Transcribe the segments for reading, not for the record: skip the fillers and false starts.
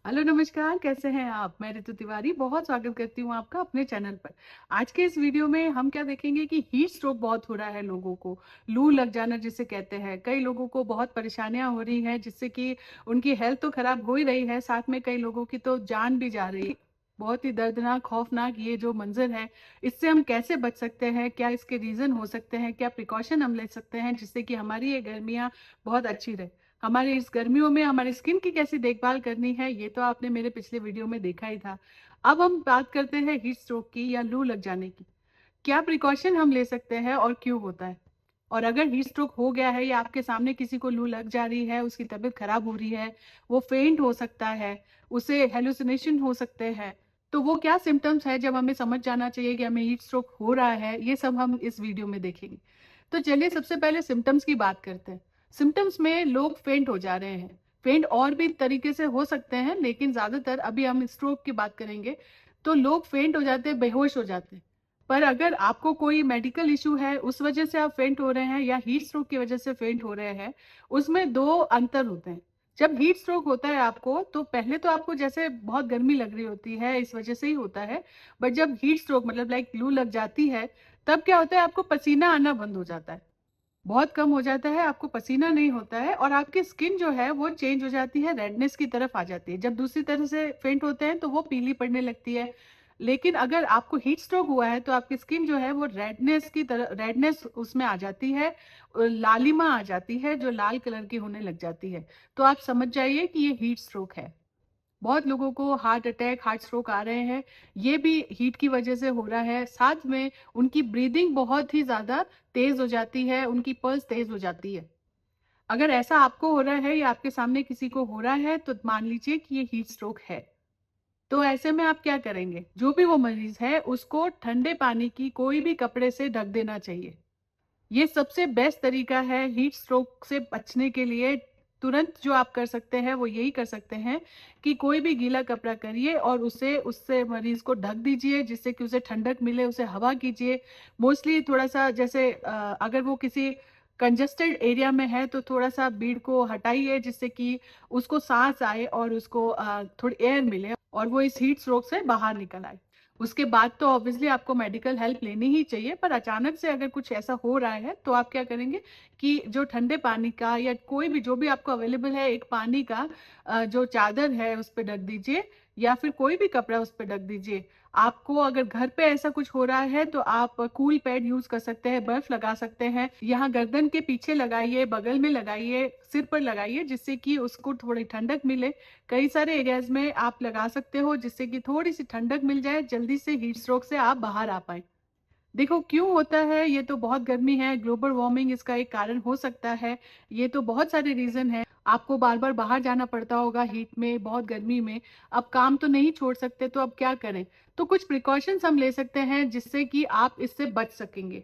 Hello नमस्कार, कैसे हैं आप? मैं ऋतु तिवारी बहुत स्वागत करती हूँ आपका अपने चैनल पर। आज के इस वीडियो में हम क्या देखेंगे कि हीट स्ट्रोक बहुत हो रहा है लोगों को, लू लग जाना जिसे कहते हैं। कई लोगों को बहुत परेशानियां हो रही हैं जिससे कि उनकी हेल्थ तो खराब हो ही रही है, साथ में कई लोगों की तो जान भी जा रही है। बहुत ही दर्दनाक, खौफनाक ये जो मंजर है, इससे हम कैसे बच सकते हैं? क्या इसके रीजन हो सकते हैं? क्या प्रिकॉशन हम ले सकते हैं जिससे कि हमारी ये गर्मियां बहुत अच्छी रहे? हमारे इस गर्मियों में हमारी स्किन की कैसी देखभाल करनी है, ये तो आपने मेरे पिछले वीडियो में देखा ही था। अब हम बात करते हैं हीट स्ट्रोक की या लू लग जाने की। क्या प्रिकॉशन हम ले सकते हैं और क्यों होता है? और अगर हीट स्ट्रोक हो गया है या आपके सामने किसी को लू लग जा रही है, उसकी तबीयत खराब हो रही है, वो फेंट हो सकता है, उसे हेलुसिनेशन हो सकते हैं, तो वो क्या सिम्टम्स है जब हमें समझ जाना चाहिए कि हमें हीट स्ट्रोक हो रहा है, ये सब हम इस वीडियो में देखेंगे। तो चलिए सबसे पहले सिम्टम्स की बात करते हैं। सिम्टम्स में लोग फेंट हो जा रहे हैं। फेंट और भी तरीके से हो सकते हैं, लेकिन ज्यादातर अभी हम स्ट्रोक की बात करेंगे। तो लोग फेंट हो जाते हैं, बेहोश हो जाते हैं। पर अगर आपको कोई मेडिकल इशू है, उस वजह से आप फेंट हो रहे हैं या हीट स्ट्रोक की वजह से फेंट हो रहे हैं, उसमें दो अंतर होते हैं। जब हीट स्ट्रोक होता है आपको, तो पहले तो आपको जैसे बहुत गर्मी लग रही होती है, इस वजह से ही होता है। बट जब हीट स्ट्रोक मतलब लाइक लू लग जाती है, तब क्या होता है, आपको पसीना आना बंद हो जाता है, बहुत कम हो जाता है, आपको पसीना नहीं होता है और आपकी स्किन जो है वो चेंज हो जाती है, रेडनेस की तरफ आ जाती है। जब दूसरी तरह से फेंट होते हैं तो वो पीली पड़ने लगती है। लेकिन अगर आपको हीट स्ट्रोक हुआ है तो आपकी स्किन जो है वो रेडनेस की तरह, रेडनेस उसमें आ जाती है, लालिमा आ जाती है, जो लाल कलर की होने लग जाती है। तो आप समझ जाइए कि ये हीट स्ट्रोक है। बहुत लोगों को हार्ट अटैक, हार्ट स्ट्रोक आ रहे हैं, ये भी हीट की वजह से हो रहा है। साथ में उनकी ब्रीदिंग बहुत ही ज्यादा तेज हो जाती है, उनकी पल्स तेज हो जाती है। अगर ऐसा आपको हो रहा है या आपके सामने किसी को हो रहा है, तो मान लीजिए कि ये हीट स्ट्रोक है। तो ऐसे में आप क्या करेंगे? जो भी वो मरीज है, उसको ठंडे पानी की कोई भी कपड़े से ढक देना चाहिए। ये सबसे बेस्ट तरीका है हीट स्ट्रोक से बचने के लिए। तुरंत जो आप कर सकते हैं वो यही कर सकते हैं कि कोई भी गीला कपड़ा करिए और उसे उससे मरीज को ढक दीजिए, जिससे कि उसे ठंडक मिले, उसे हवा कीजिए। मोस्टली थोड़ा सा जैसे अगर वो किसी कंजेस्टेड एरिया में है तो थोड़ा सा भीड़ को हटाइए, जिससे कि उसको सांस आए और उसको थोड़ी एयर मिले और वो इस हीट स्ट्रोक से बाहर निकल आए। उसके बाद तो ऑब्वियसली आपको मेडिकल हेल्प लेनी ही चाहिए, पर अचानक से अगर कुछ ऐसा हो रहा है तो आप क्या करेंगे कि जो ठंडे पानी का या कोई भी जो भी आपको अवेलेबल है, एक पानी का जो चादर है उस पर ढक दीजिए, या फिर कोई भी कपड़ा उस पर ढक दीजिए। आपको अगर घर पे ऐसा कुछ हो रहा है तो आप कूल पैड यूज कर सकते हैं, बर्फ लगा सकते हैं, यहाँ गर्दन के पीछे लगाइए, बगल में लगाइए, सिर पर लगाइए, जिससे कि उसको थोड़ी ठंडक मिले। कई सारे एरियाज में आप लगा सकते हो, जिससे कि थोड़ी सी ठंडक मिल जाए, जल्दी से हीट स्ट्रोक से आप बाहर आ पाए। देखो क्यों होता है, ये तो बहुत गर्मी है, ग्लोबल वार्मिंग इसका एक कारण हो सकता है। ये तो बहुत सारे रीजन है। आपको बार बार बाहर जाना पड़ता होगा हीट में, बहुत गर्मी में। अब काम तो नहीं छोड़ सकते, तो अब क्या करें? तो कुछ प्रिकॉशंस हम ले सकते हैं जिससे कि आप इससे बच सकेंगे।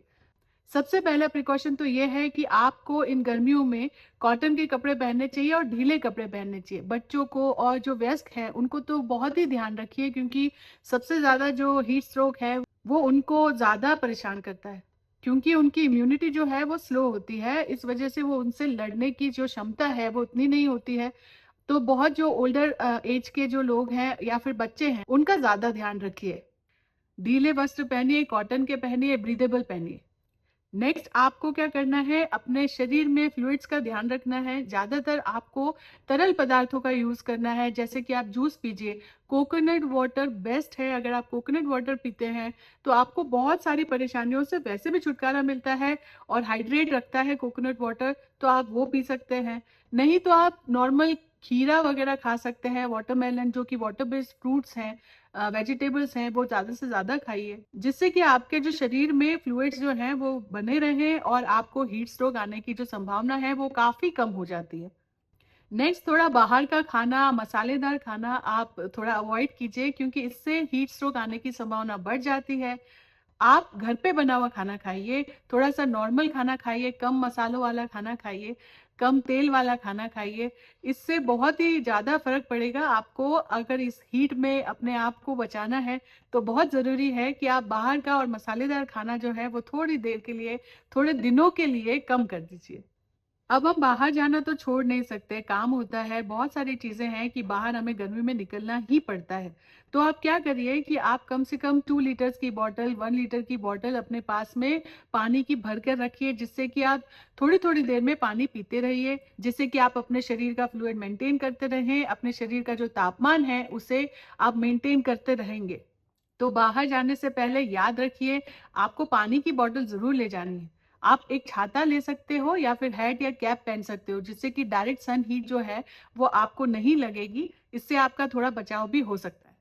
सबसे पहला प्रिकॉशन तो ये है कि आपको इन गर्मियों में कॉटन के कपड़े पहनने चाहिए और ढीले कपड़े पहनने चाहिए। बच्चों को और जो वयस्क हैं उनको तो बहुत ही ध्यान रखिए, क्योंकि सबसे ज्यादा जो हीट स्ट्रोक है वो उनको ज्यादा परेशान करता है, क्योंकि उनकी इम्यूनिटी जो है वो स्लो होती है। इस वजह से वो उनसे लड़ने की जो क्षमता है वो उतनी नहीं होती है। तो बहुत जो ओल्डर एज के जो लोग हैं या फिर बच्चे हैं, उनका ज्यादा ध्यान रखिए। ढीले वस्त्र पहनिए, कॉटन के पहनिए, ब्रीदेबल पहनिए। नेक्स्ट आपको क्या करना है, अपने शरीर में फ्लूइड्स का ध्यान रखना है। ज्यादातर आपको तरल पदार्थों का यूज करना है, जैसे कि आप जूस पीजिए। कोकोनट वाटर बेस्ट है। अगर आप कोकोनट वाटर पीते हैं तो आपको बहुत सारी परेशानियों से वैसे भी छुटकारा मिलता है और हाइड्रेट रखता है कोकोनट वाटर, तो आप वो पी सकते हैं। नहीं तो आप नॉर्मल खीरा वगैरह खा सकते हैं, वाटरमेलन, जो कि वाटर बेस्ड फ्रूट्स हैं, वेजिटेबल्स हैं, वो ज्यादा से ज्यादा खाइए, जिससे कि आपके जो शरीर में फ्लूइड्स जो हैं वो बने रहें और आपको हीट स्ट्रोक आने की जो संभावना है वो काफी कम हो जाती है। नेक्स्ट, थोड़ा बाहर का खाना, मसालेदार खाना आप थोड़ा अवॉइड कीजिए, क्योंकि इससे हीट स्ट्रोक आने की संभावना बढ़ जाती है। आप घर पे बना हुआ खाना खाइए, थोड़ा सा नॉर्मल खाना खाइए, कम मसालों वाला खाना खाइए, कम तेल वाला खाना खाइए। इससे बहुत ही ज्यादा फर्क पड़ेगा आपको। अगर इस हीट में अपने आप को बचाना है तो बहुत जरूरी है कि आप बाहर का और मसालेदार खाना जो है वो थोड़ी देर के लिए, थोड़े दिनों के लिए कम कर दीजिए। अब हम बाहर जाना तो छोड़ नहीं सकते, काम होता है, बहुत सारी चीज़ें हैं कि बाहर हमें गर्मी में निकलना ही पड़ता है। तो आप क्या करिए कि आप कम से कम 2 लीटर्स की बॉटल, 1 लीटर की बॉटल अपने पास में पानी की भर कर रखिए, जिससे कि आप थोड़ी-थोड़ी देर में पानी पीते रहिए, जिससे कि आप अपने शरीर का फ्लूइड मेंटेन करते रहें, अपने शरीर का जो तापमान है, उसे आप मेंटेन करते रहेंगे। तो बाहर जाने से पहले याद रखिए, आपको पानी की बॉटल ज़रूर ले जानी है। आप एक छाता ले सकते हो या फिर हैट या कैप पहन सकते हो, जिससे कि डायरेक्ट सन हीट जो है, वो आपको नहीं लगेगी। इससे आपका थोड़ा बचाव भी हो सकता है।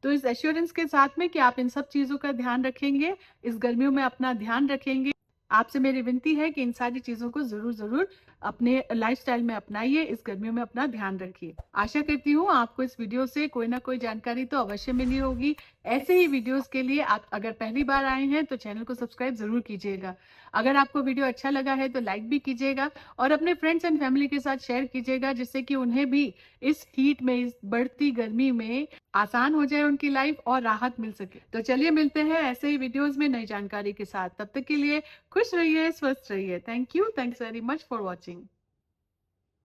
तो इस एश्योरेंस के साथ में कि आप इन सब चीज़ों का ध्यान रखेंगे, इस गर्मियों में अपना ध्यान रखेंगे, आपसे मेरी विनती है कि इन सारी चीज़ों को ज़रूर अपने लाइफ़स्टाइल में अपनाइए, इस गर्मियों में अपना ध्यान रखिए। आशा करती हूँ आपको इस वीडियो से कोई ना कोई जानकारी तो अवश्य मिली होगी। ऐसे ही वीडियोज़ के लिए आप अगर पहली बार आए हैं तो चैनल को सब्सक्राइब ज़रूर कीजिएगा। अगर आपको वीडियो अच्छा लगा है तो लाइक भी कीजिएगा और अपने फ्रेंड्स एंड फैमिली के साथ शेयर कीजिएगा, जिससे कि उन्हें भी इस हीट में, इस बढ़ती गर्मी में आसान हो जाए उनकी लाइफ और राहत मिल सके। तो चलिए मिलते हैं ऐसे ही वीडियोज़ में नई जानकारी के साथ। तब तक के लिए खुश रहिए, स्वस्थ रहिए। Thank you. Thanks very much for watching.